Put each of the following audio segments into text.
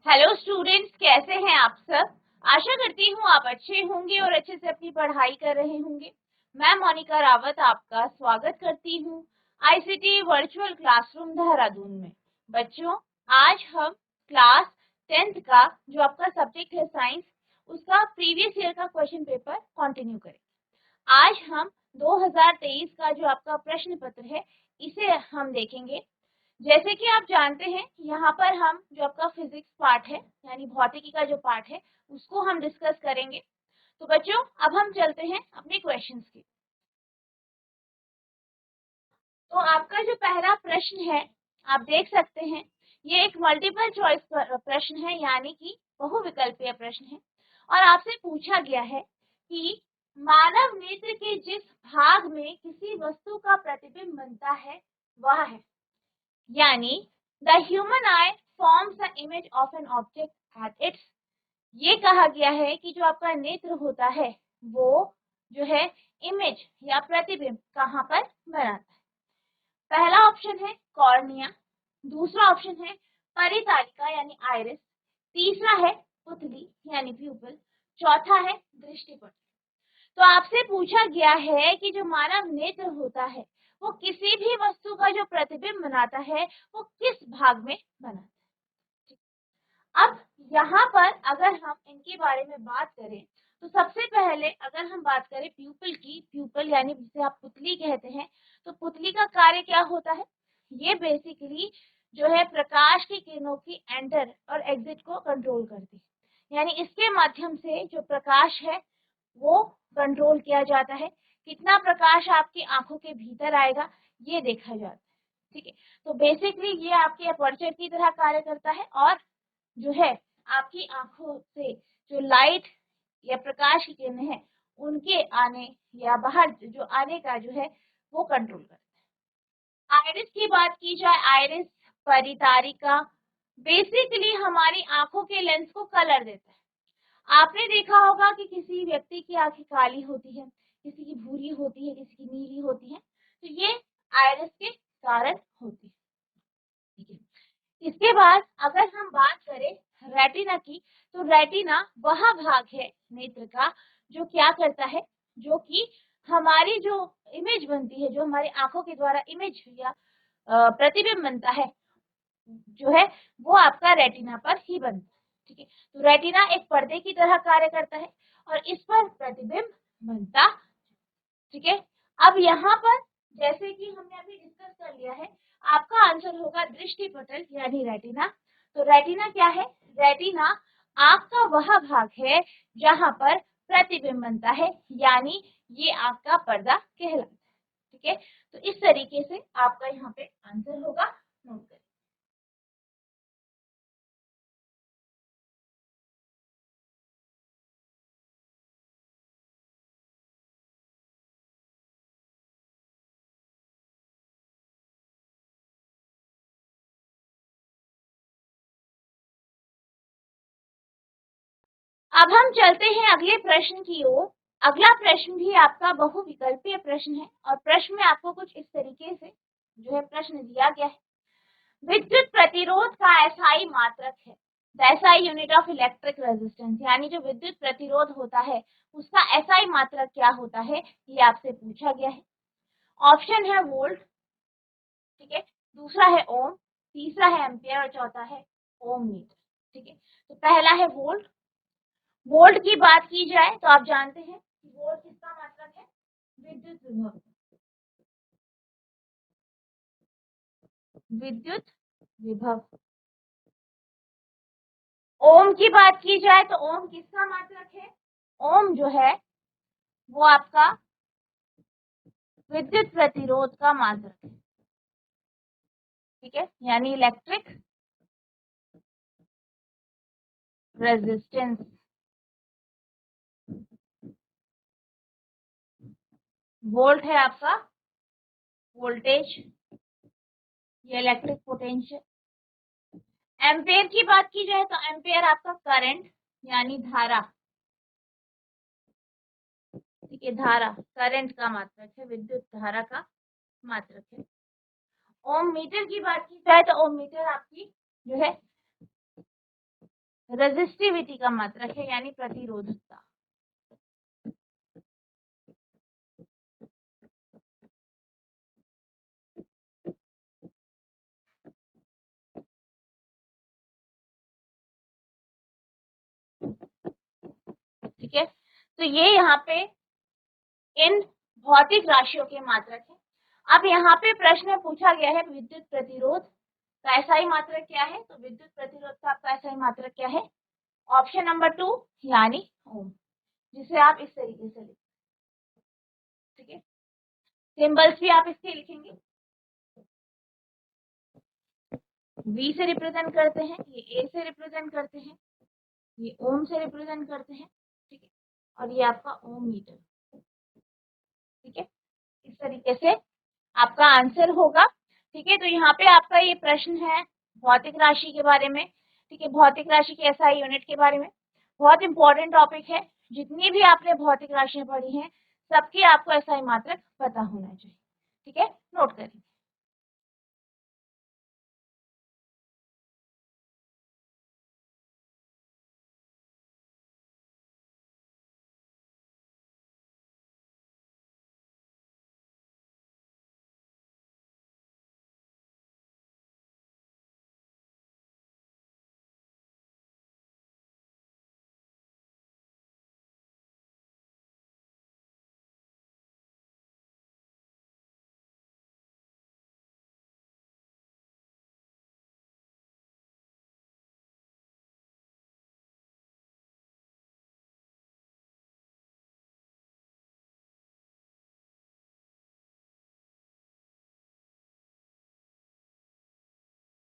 Hello students, कैसे हैं आप सब। आशा करती हूँ आप अच्छे होंगे और अच्छे से अपनी पढ़ाई कर रहे होंगे। मैं मोनिका रावत आपका स्वागत करती हूँ आईसीटी वर्चुअल क्लासरूम देहरादून में। बच्चों, आज हम क्लास 10th का जो आपका सब्जेक्ट है साइंस, उसका प्रीवियस ईयर का क्वेश्चन पेपर कंटिन्यू करेंगे। आज हम 2023 का जो आपका प्रश्न पत्र है इसे हम देखेंगे। जैसे कि आप जानते हैं, यहाँ पर हम जो आपका फिजिक्स पार्ट है यानी भौतिकी का जो पार्ट है उसको हम डिस्कस करेंगे। तो बच्चों, अब हम चलते हैं अपने क्वेश्चंस की। तो आपका जो पहला प्रश्न है, आप देख सकते हैं, ये एक मल्टीपल चॉइस प्रश्न है यानी कि बहुविकल्पीय प्रश्न है। और आपसे पूछा गया है कि मानव नेत्र के जिस भाग में किसी वस्तु का प्रतिबिंब बनता है वह है, यानी the human I forms the image of an object at its. ये कहा गया है कि जो आपका नेत्र होता है वो जो है इमेज या प्रतिबिंब कहाँ पर बनाता है। पहला ऑप्शन है कॉर्निया, दूसरा ऑप्शन है परितालिका यानी आइरिस, तीसरा है पुतली यानी प्यूपल, चौथा है दृष्टिपटल। तो आपसे पूछा गया है कि जो मानव नेत्र होता है वो किसी भी वस्तु का जो प्रतिबिंब बनाता है वो किस भाग में बनाता है। अब यहाँ पर अगर हम इनके बारे में बात करें तो सबसे पहले अगर हम बात करें प्यूपल की, प्यूपल यानी जिसे आप पुतली कहते हैं, तो पुतली का कार्य क्या होता है। ये बेसिकली जो है प्रकाश की किरणों की एंटर और एग्जिट को कंट्रोल करती है, यानी इसके माध्यम से जो प्रकाश है वो कंट्रोल किया जाता है। कितना प्रकाश आपकी आंखों के भीतर आएगा ये देखा जाता है। ठीक है, तो बेसिकली ये आपके अपर्चर की तरह कार्य करता है और जो है आपकी आंखों से जो लाइट या प्रकाश की किरणें हैं उनके आने या बाहर जो आने का जो है वो कंट्रोल करता है। आइरिस की बात की जाए, आइरिस परितारिका बेसिकली हमारी आंखों के लेंस को कलर देता है। आपने देखा होगा कि किसी व्यक्ति की आंखें काली होती है, किसी की भूरी होती है, किसी की नीली होती है, तो ये आइरिस के कारण होती है। ठीक है, इसके बाद अगर हम बात करें रेटिना की, तो रेटिना वह भाग है नेत्र का जो क्या करता है, जो कि हमारी जो इमेज बनती है, जो हमारी आंखों के द्वारा इमेज या प्रतिबिंब बनता है जो है वो आपका रेटिना पर ही बनता है। ठीक है, तो रेटिना एक पर्दे की तरह कार्य करता है और इस पर प्रतिबिंब बनता। ठीक है, अब यहाँ पर जैसे कि हमने अभी डिस्कस कर लिया है, आपका आंसर होगा दृष्टिपटल यानी रेटिना। तो रेटिना क्या है, रेटिना आंख का वह भाग है जहां पर प्रतिबिंब बनता है, यानी ये आंख का पर्दा कहलाता है। ठीक है, तो इस तरीके से आपका यहाँ पे आंसर होगा, नोट करें। अब हम चलते हैं अगले प्रश्न की ओर। अगला प्रश्न भी आपका बहुविकल्पीय प्रश्न है और प्रश्न में आपको कुछ इस तरीके से जो है प्रश्न दिया गया है। विद्युत प्रतिरोध का एसआई मात्रक है, the SI unit of electric resistance, यानी जो विद्युत प्रतिरोध होता है उसका एसआई मात्रक क्या होता है, ये आपसे पूछा गया है। ऑप्शन है वोल्ट, ठीक है, दूसरा है ओम, तीसरा है एम्पियर और चौथा है ओम मीटर। ठीक है, तो पहला है वोल्ट। वोल्ट की बात की जाए तो आप जानते हैं कि वोल्ट किसका मात्रक है, विद्युत विभव, विद्युत विभव। ओम की बात की जाए तो ओम किसका मात्रक है, ओम जो है वो आपका विद्युत प्रतिरोध का मात्रक है। ठीक है, यानी इलेक्ट्रिक रेजिस्टेंस। वोल्ट है आपका वोल्टेज, ये इलेक्ट्रिक पोटेंशियल। एम्पेयर की बात की जाए तो एम्पेयर आपका करंट यानी धारा। ठीक है, धारा करंट का मात्रक है, विद्युत धारा का मात्रक है। ओम मीटर की बात की जाए तो ओम मीटर आपकी जो है रेजिस्टिविटी का मात्रक है यानी प्रतिरोधकता। ठीक है, तो ये यहाँ पे इन भौतिक राशियों के मात्रक है। अब यहाँ पे प्रश्न में पूछा गया है विद्युत प्रतिरोध का SI मात्रक क्या है, तो विद्युत प्रतिरोध का आपका SI मात्रक क्या है, ऑप्शन नंबर 2 यानी ओम, जिसे आप इस तरीके से लिखें। ठीक है, सिंबल्स भी आप इसके लिखेंगे, V से रिप्रेजेंट करते हैं, ये A से रिप्रेजेंट करते हैं, ये ओम से रिप्रेजेंट करते हैं। ठीक है, और ये आपका ओम मीटर। ठीक है, इस तरीके से आपका आंसर होगा। ठीक है, तो यहाँ पे आपका ये प्रश्न है भौतिक राशि के बारे में। ठीक है, भौतिक राशि के SI यूनिट के बारे में, बहुत इंपॉर्टेंट टॉपिक है। जितनी भी आपने भौतिक राशियां पढ़ी हैं सबकी आपको SI मात्रक पता होना चाहिए। ठीक है, नोट करें।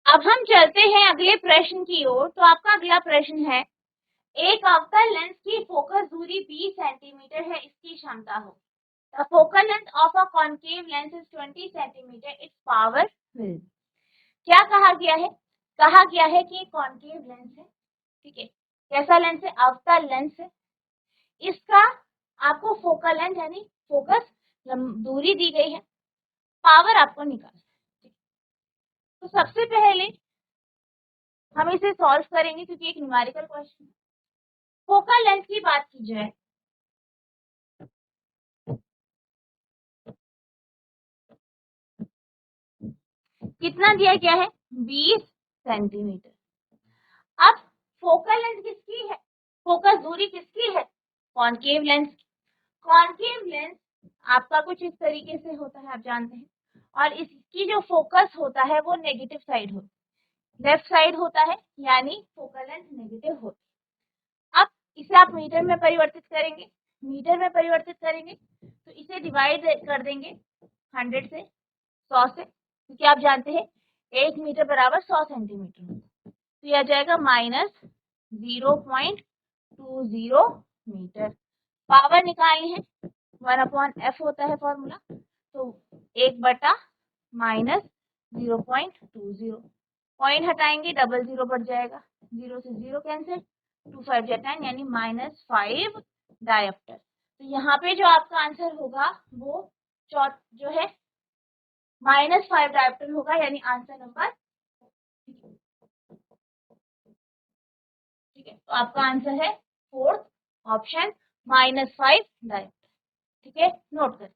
अब हम चलते हैं अगले प्रश्न की ओर। तो आपका अगला प्रश्न है, एक अवतल लेंस की फोकस दूरी 20 सेंटीमीटर है, इसकी क्षमता हो। The focal length of a concave lens is 20 centimeter. Its power will. क्या कहा गया है, कहा गया है कि कॉन्केव लेंस है। ठीक है, कैसा लेंस है, अवतल लेंस है। इसका आपको फोकल लेंथ यानी फोकस दूरी दी गई है, पावर आपको निकालना है। तो सबसे पहले हम इसे सॉल्व करेंगे क्योंकि एक न्यूमेरिकल क्वेश्चन है। फोकल लेंथ की बात की जाए, कितना दिया गया है, 20 सेंटीमीटर। अब फोकल लेंथ किसकी है, फोकस दूरी किसकी है, कॉन्केव लेंस। कॉन्केव लेंस आपका कुछ इस तरीके से होता है, आप जानते हैं, और इसकी जो फोकस होता है वो नेगेटिव साइड होता है, लेफ्ट साइड होता है, यानी फोकल लेंथ नेगेटिव होती है। अब इसे आप मीटर में परिवर्तित करेंगे, मीटर में परिवर्तित करेंगे तो इसे डिवाइड कर देंगे 100 से, 100 से, क्योंकि आप जानते हैं 1 मीटर बराबर 100 सेंटीमीटर। तो यह आ जाएगा -0.20 मीटर। पावर निकालनी है, 1/f होता है फॉर्मूला, तो 1/-, 0.20, पॉइंट हटाएंगे, 00 बढ़ जाएगा, 0 से 0 कैंसिल, 2 5 10 यानी -5 डायोप्टर। तो यहाँ पे जो आपका आंसर होगा वो जो है -5 डायोप्टर होगा, यानी आंसर नंबर। ठीक है, तो आपका आंसर है 4th ऑप्शन, -5 डायोप्टर। ठीक है, नोट करें।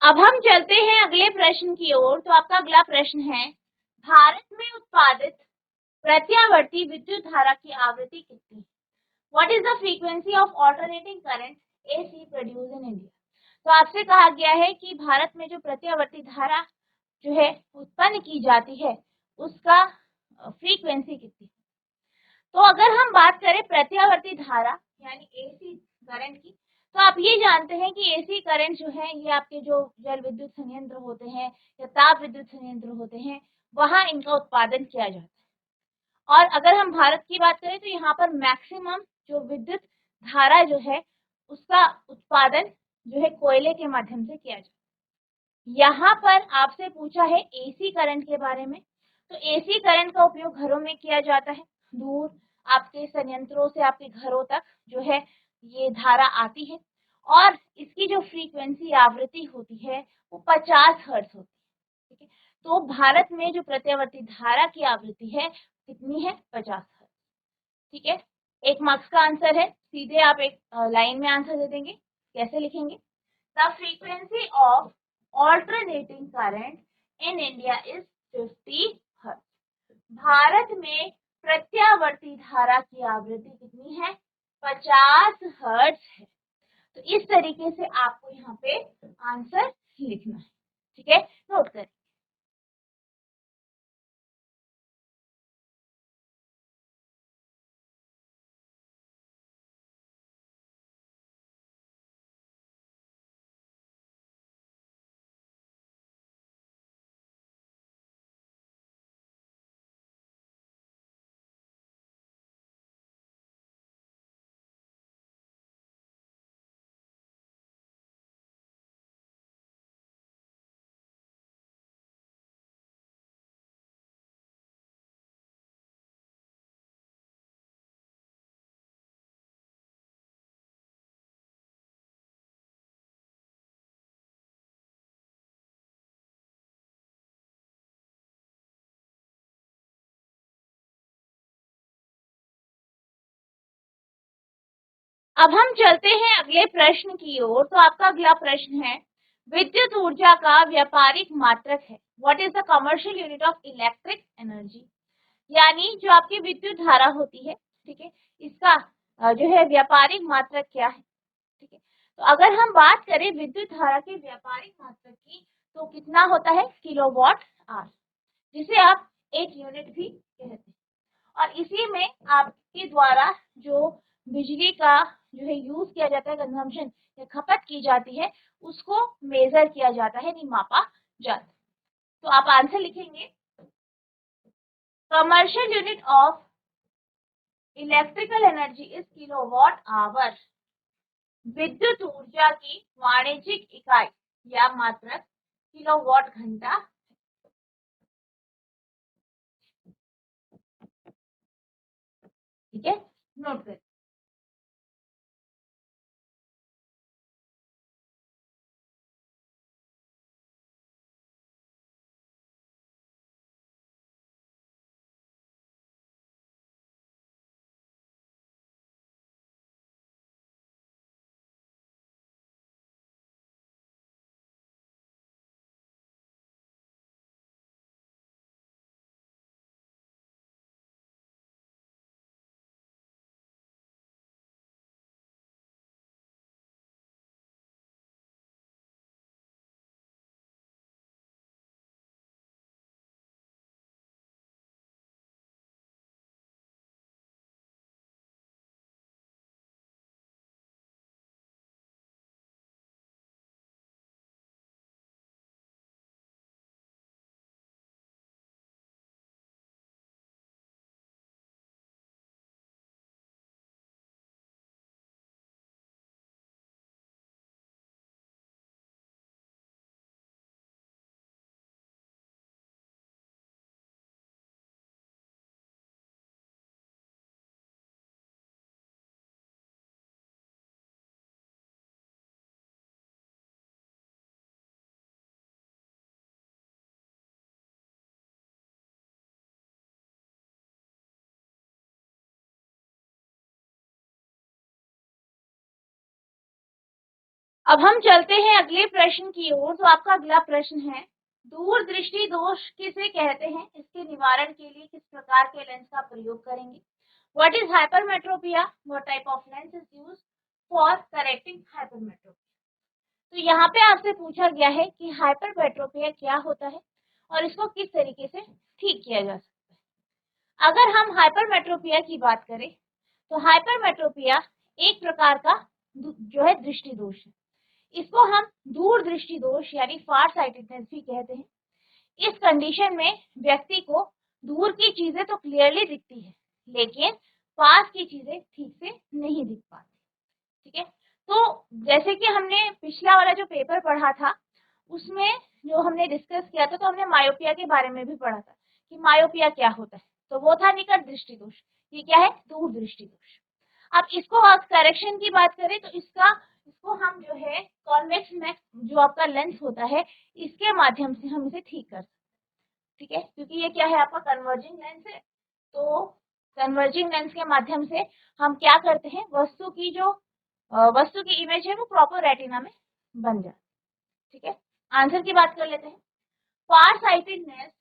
अब हम चलते हैं अगले प्रश्न की ओर। तो आपका अगला प्रश्न है, भारत में उत्पादित प्रत्यावर्ती विद्युत धारा की आवृत्ति कितनी है? What is the frequency of alternating current AC produce in India. तो आपसे कहा गया है कि भारत में जो प्रत्यावर्ती धारा जो है उत्पन्न की जाती है उसका फ्रीक्वेंसी कितनी। तो अगर हम बात करें प्रत्यावर्ती धारा यानी एसी करंट की, तो आप ये जानते हैं कि एसी करंट जो है ये आपके जो जल विद्युत संयंत्र होते हैं या ताप विद्युत संयंत्र होते हैं वहां इनका उत्पादन किया जाता है। और अगर हम भारत की बात करें तो यहाँ पर मैक्सिमम जो विद्युत धारा जो है उसका उत्पादन जो है कोयले के माध्यम से किया जाता है। यहाँ पर आपसे पूछा है एसी करंट के बारे में। तो एसी करंट का उपयोग घरों में किया जाता है, दूर आपके संयंत्रों से आपके घरों तक जो है ये धारा आती है और इसकी जो फ्रीक्वेंसी आवृत्ति होती है वो 50 हर्ट्ज होती है। ठीक है, तो भारत में जो प्रत्यावर्ती धारा की आवृत्ति है कितनी है, 50 हर्ट्ज। ठीक है, 1 मार्क्स का आंसर है, सीधे आप एक लाइन में आंसर दे देंगे। कैसे लिखेंगे, the frequency of alternating current in India is 50 hertz. Bharat में प्रत्यावर्ती धारा की आवृत्ति कितनी है, 50 हर्ट्ज है। तो इस तरीके से आपको यहाँ पे आंसर लिखना है। ठीक है, नोट करें। अब हम चलते हैं अगले प्रश्न की ओर। तो आपका अगला प्रश्न है, विद्युत ऊर्जा का व्यापारिक मात्रक है। What is the commercial unit of electric energy. यानी जो आपकी विद्युत धारा होती है, ठीक है, इसका जो है व्यापारिक मात्रक क्या है। ठीक है, तो अगर हम बात करें विद्युत धारा के व्यापारिक मात्रक की तो कितना होता है, किलोवाट आवर, जिसे आप एक यूनिट भी कहते हैं। और इसी में आपके द्वारा जो बिजली का जो है यूज किया जाता है, कंजम्पशन या खपत की जाती है, उसको मेजर किया जाता है, नहीं मापा जाता है। तो आप आंसर लिखेंगे, commercial unit of electrical energy is kilowatt hour. विद्युत ऊर्जा की वाणिज्यिक इकाई या मात्रक किलोवाट घंटा। ठीक है, नोट करें। अब हम चलते हैं अगले प्रश्न की ओर। तो आपका अगला प्रश्न है, दूरदृष्टि दोष किसे कहते हैं, इसके निवारण के लिए किस प्रकार के लेंस का प्रयोग करेंगे। What is hypermetropia, what type of lens is used, for correcting hypermetropia. तो यहाँ पे आपसे पूछा गया है कि हाइपरमेट्रोपिया क्या होता है और इसको किस तरीके से ठीक किया जा सकता है। अगर हम हाइपरमेट्रोपिया की बात करें तो हाइपरमेट्रोपिया एक प्रकार का जो है दृष्टि दोष है। इसको हम दूर दृष्टि दोष यानी फार साइटेडनेस भी कहते हैं। इस कंडीशन में व्यक्ति को दूर की चीजें तो क्लियरली दिखती है लेकिन पास की चीजें ठीक से नहीं दिख पाती। ठीक है, तो जैसे कि हमने पिछला वाला जो पेपर पढ़ा था उसमें जो हमने डिस्कस किया था तो हमने मायोपिया के बारे में भी पढ़ा था कि मायोपिया क्या होता है। तो वो था निकट दृष्टि दोष, ये क्या है, दूर दृष्टि दोष। अब इसको आप करेक्शन की बात करें तो इसको हम जो है कॉन्वेक्स में जो आपका लेंस होता है इसके माध्यम से हम इसे ठीक कर सकते हैं। ठीक है, क्योंकि ये क्या है, आपका कन्वर्जिंग लेंस है। तो कन्वर्जिंग लेंस के माध्यम से हम क्या करते हैं, वस्तु की इमेज है वो प्रॉपर रेटिना में बन जाती है। ठीक है, आंसर की बात कर लेते हैं। फार sightedness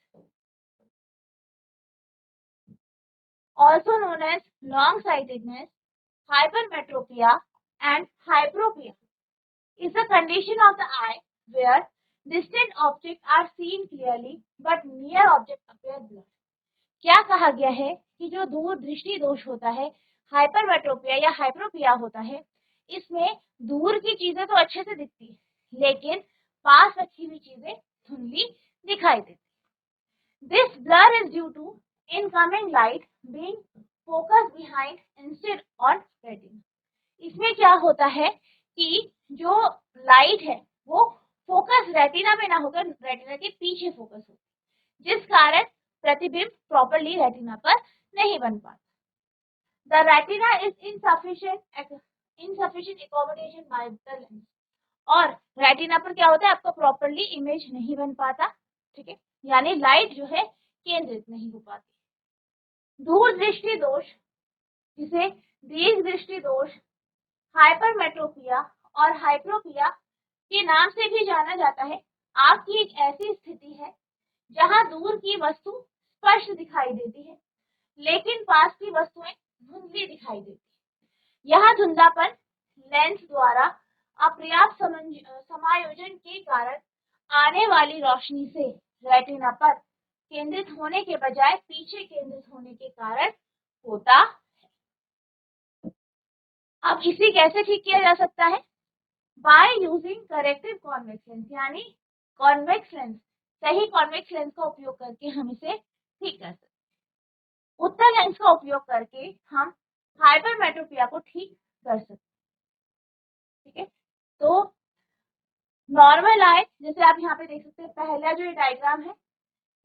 also known as long sightedness, hypermetropia and hyperopia is a condition of the eye where distant objects are seen clearly but near objects appear blurred। क्या कहा गया है कि जो दूर दृष्टि दोष होता है, हाइपरमेट्रोपिया या हाइपरोपिया होता है, इसमें दूर की चीजें तो अच्छे से दिखती है लेकिन पास रखी हुई चीजें धुंधली दिखाई देती। This blur is due to incoming light being focused behind instead on retina। इसमें क्या होता है कि जो लाइट है वो फोकस रेटिना में ना होकर रेटिना के पीछे फोकस होती है, जिस कारण प्रतिबिंब प्रॉपर्ली रेटिना पर नहीं बन पाता। The retina is insufficient accommodation by the lens। और रेटिना पर क्या होता है, आपका प्रॉपर्ली इमेज नहीं बन पाता। ठीक है, यानी लाइट जो है केंद्रित नहीं हो पाती। दूर दृष्टि दोष, जिसे दीर्घ दृष्टि दोष, हाइपरमेट्रोपिया और हाइपरोपिया के नाम से भी जाना जाता है, आपकी एक ऐसी स्थिति है जहां दूर की वस्तु स्पष्ट दिखाई देती है लेकिन पास की वस्तुएं धुंधली दिखाई देती है। यह धुंधलापन लेंस द्वारा अपर्याप्त समायोजन के कारण आने वाली रोशनी से रेटिना पर केंद्रित होने के बजाय पीछे केंद्रित होने के कारण होता है। अब इसे कैसे ठीक किया जा सकता है, by using corrective convex lens, यानी कॉन्वेक्स लेंस, सही कॉन्वेक्स लेंस का उपयोग करके हम इसे ठीक कर सकते हैं। उत्तल लेंस का उपयोग करके हम हाइपरमेट्रोपिया को ठीक कर सकते हैं। ठीक है, तो नॉर्मल आई, जैसे आप यहाँ पे देख सकते हैं, पहला जो डायग्राम है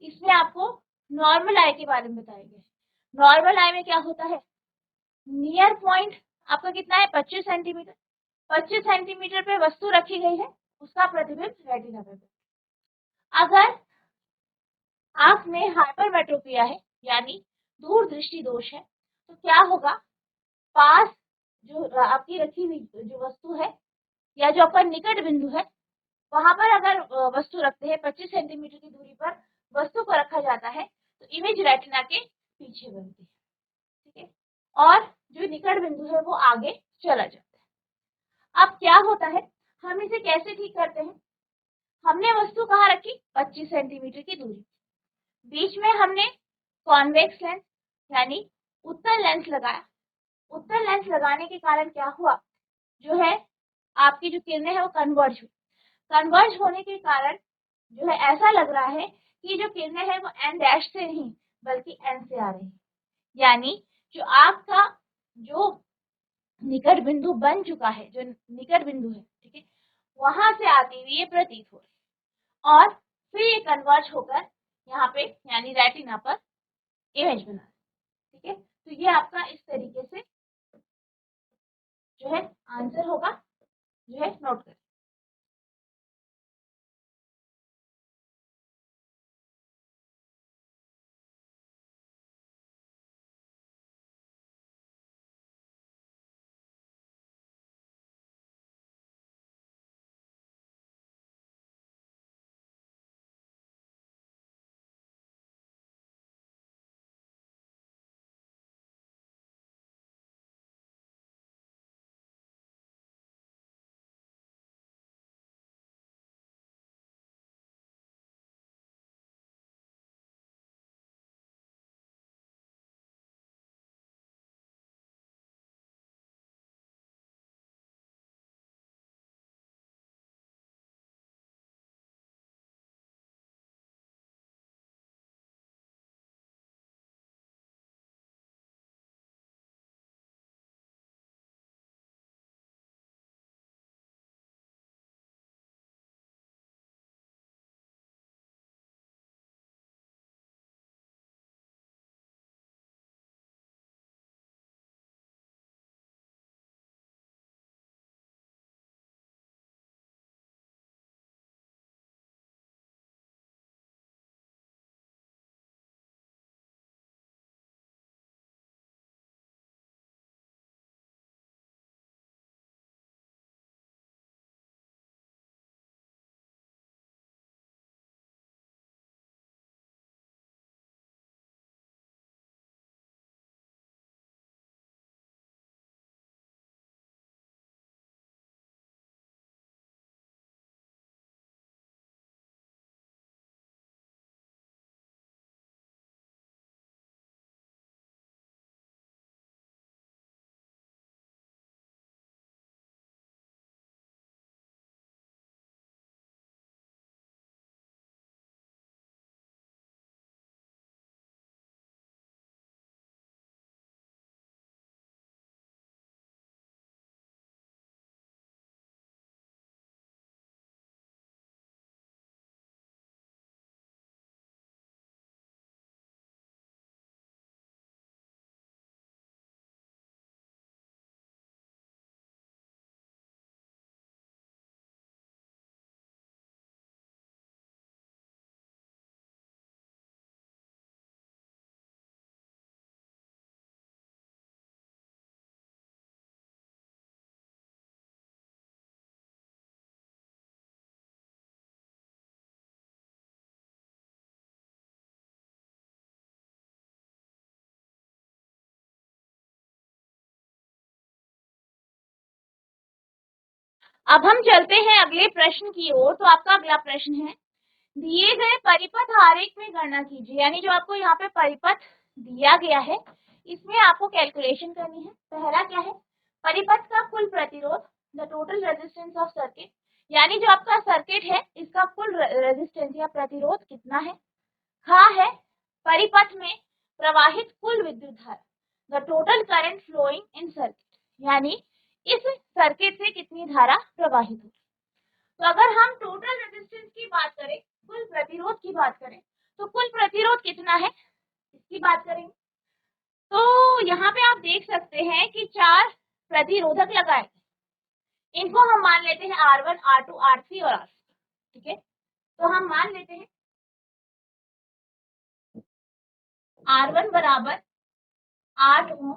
इसमें आपको नॉर्मल आई के बारे में बताया गया है। नॉर्मल आई में क्या होता है, नियर पॉइंट आपका कितना है, 25 सेंटीमीटर। 25 सेंटीमीटर पे वस्तु रखी गई है, उसका प्रतिबिंब रेटिना पे। अगर आंख में हाइपरमेट्रोपिया है यानी दूर दृष्टि दोष है तो क्या होगा, पास जो आपकी रखी हुई जो वस्तु है या जो आपका निकट बिंदु है वहां पर अगर वस्तु रखते हैं, 25 सेंटीमीटर की दूरी पर वस्तु को रखा जाता है तो इमेज रेटिना के पीछे बनती है। ठीक है, और जो निकट बिंदु है वो आगे चला जाता है। अब क्या होता है, हम इसे कैसे ठीक करते हैं, हमने वस्तु कहाँ रखी, 25 सेंटीमीटर की दूरी, बीच में हमने कॉन्वेक्स लेंस यानी उत्तल लेंस लगाया। उत्तल लेंस लगाने के कारण क्या हुआ, जो है आपकी जो किरणें है वो कन्वर्ज हुई। कन्वर्ज होने के कारण जो है ऐसा लग रहा है कि जो किरणें हैं वो एन डैश से नहीं बल्कि एन से आ रही है, यानी जो आपका जो निकट बिंदु बन चुका है, जो निकट बिंदु है, ठीक है, वहां से आती हुई ये प्रतीत हो रही और फिर ये कन्वर्ज होकर यहाँ पे यानी रेटिना पर इमेज बना। ठीक है, तो ये आपका इस तरीके से जो है आंसर होगा, जो है नोट करें। अब हम चलते हैं अगले प्रश्न की ओर। तो आपका अगला प्रश्न है, दिए गए परिपथ आरेख में गणना कीजिए। यानी जो आपको यहाँ पे परिपथ दिया गया है इसमें आपको कैलकुलेशन करनी है। पहला क्या है, परिपथ का कुल प्रतिरोध, the total resistance of circuit, यानी जो आपका सर्किट है इसका कुल रेजिस्टेंस या प्रतिरोध कितना है। हाँ है, परिपथ में प्रवाहित कुल विद्युत धारा, the total current flowing in circuit, यानी इस सर्किट से कितनी धारा प्रवाहित होगी। तो अगर हम टोटल रेजिस्टेंस की बात करें, कुल प्रतिरोध की बात करें, तो कुल प्रतिरोध कितना है इसकी बात करेंगे। तो यहाँ पे आप देख सकते हैं कि 4 प्रतिरोधक लगाए, इनको हम मान लेते हैं R1, R2, R3 और R4। ठीक है, तो हम मान लेते हैं R1 बराबर 8 ओम,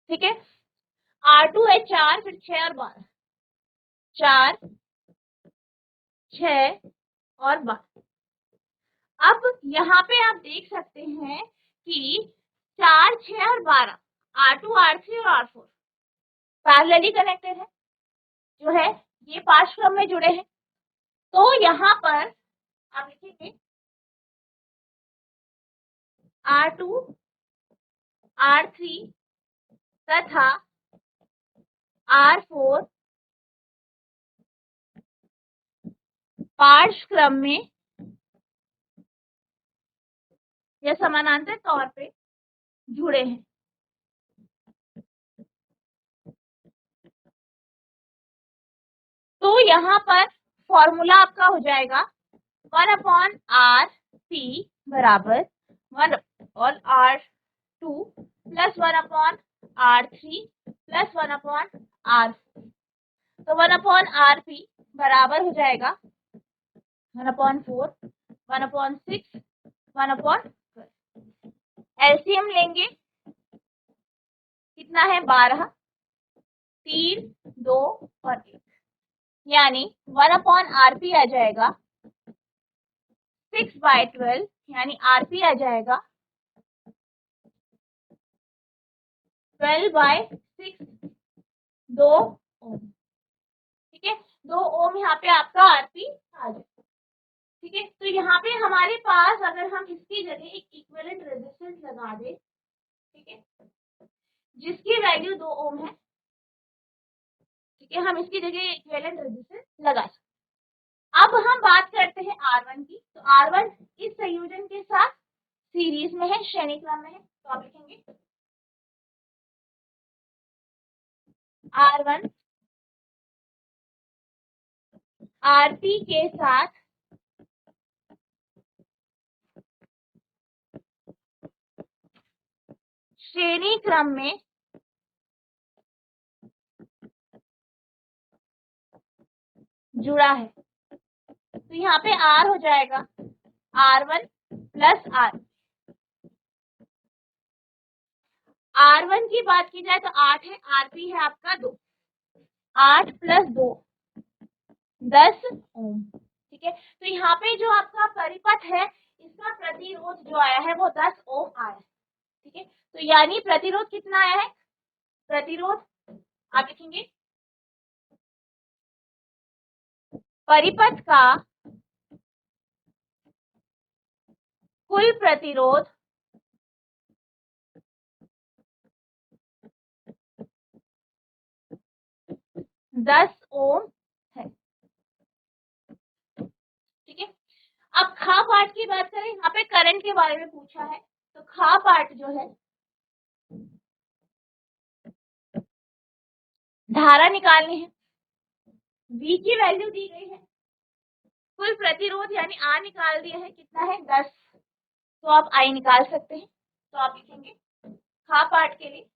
ठीक है। R2 है 4, फिर 6 और 12, 4, 6 और 12। अब यहाँ पे आप देख सकते हैं कि 4, 6 और 12 R2, R3 और R4 पैरेलली कनेक्टेड है, जो है ये पार्श्व क्रम में जुड़े हैं। तो यहाँ पर आप लिखेंगे R2, R3 तथा R4 पार्श्व क्रम में या समानांतर तौर पे जुड़े हैं। तो यहाँ पर फॉर्मूला आपका हो जाएगा 1/RP बराबर 1 और R2 plus 1/R3 plus 1/R4। तो 1/RP बराबर हो जाएगा 1/4, 1/6, 1/12। एलसीएम लेंगे, कितना है 12, 3, 2 और 1, यानी 1/RP आ जाएगा 6/12, यानी RP आ जाएगा 12/6, 2 ओम। ठीक है, 2 ओम यहाँ पे आपका RP आ जाएगा। ठीक है, तो यहाँ पे हमारे पास अगर हम इसकी जगह एक इक्विवेलेंट रेजिस्टेंस लगा दे, ठीक है, जिसकी वैल्यू 2 ओम है, ठीक है, हम इसकी जगह इक्विवेलेंट रेजिस्टेंस लगा सकते। अब हम बात करते हैं R1 की। तो R1 इस संयोजन के साथ सीरीज में है, श्रेणी क्रम में है। तो आप लिखेंगे R1 RP के साथ श्रेणी क्रम में जुड़ा है। तो यहाँ पे R हो जाएगा R1 प्लस R1 की बात की जाए तो 8 है, RP है आपका 2, 8 प्लस 2 10 ओम। ठीक है, तो यहाँ पे जो आपका परिपथ है इसका प्रतिरोध जो आया है वो 10 ओम आया है। ठीक है, तो यानी प्रतिरोध कितना आया है, प्रतिरोध आप लिखेंगे परिपथ का कुल प्रतिरोध 10 ओम है। ठीक है, अब खा पार्ट की बात करें, यहाँ पे करंट के बारे में पूछा है। तो खा पार्ट जो है धारा निकालनी है, V की वैल्यू दी गई है, कुल प्रतिरोध यानी R निकाल दिया है, कितना है 10। तो आप I निकाल सकते हैं। तो आप लिखेंगे खा पार्ट के लिए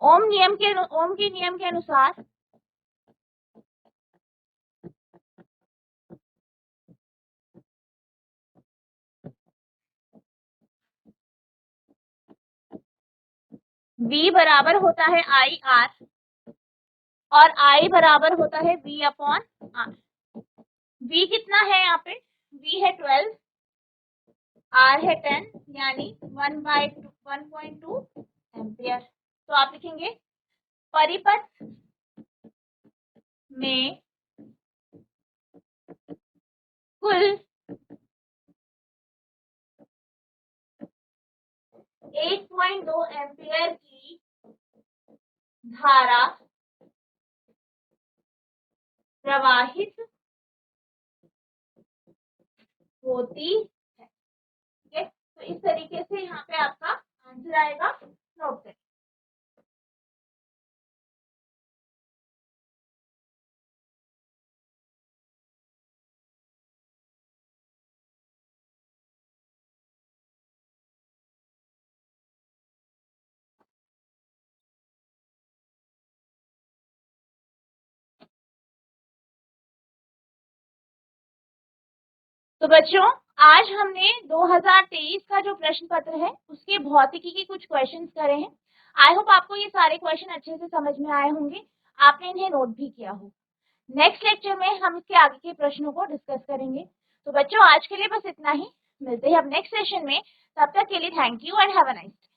ओम के नियम के अनुसार V बराबर होता है IR और I बराबर होता है V/R। V कितना है यहाँ पे, V है 12, R है 10 यानी 1/1.2 एम्पियर। तो आप लिखेंगे परिपथ में कुल 1.2 एम्पियर की धारा प्रवाहित होती है। ठीक है, तो इस तरीके से यहाँ पे आपका आंसर आएगा। नोट करें। तो बच्चों, आज हमने 2023 का जो प्रश्न पत्र है उसके भौतिकी के कुछ क्वेश्चंस करे हैं। आई होप आपको ये सारे क्वेश्चन अच्छे से समझ में आए होंगे, आपने इन्हें नोट भी किया हो। नेक्स्ट लेक्चर में हम इसके आगे के प्रश्नों को डिस्कस करेंगे। तो बच्चों, आज के लिए बस इतना ही। मिलते हैं अब नेक्स्ट सेशन में। तब तक के लिए thank you and have a nice day.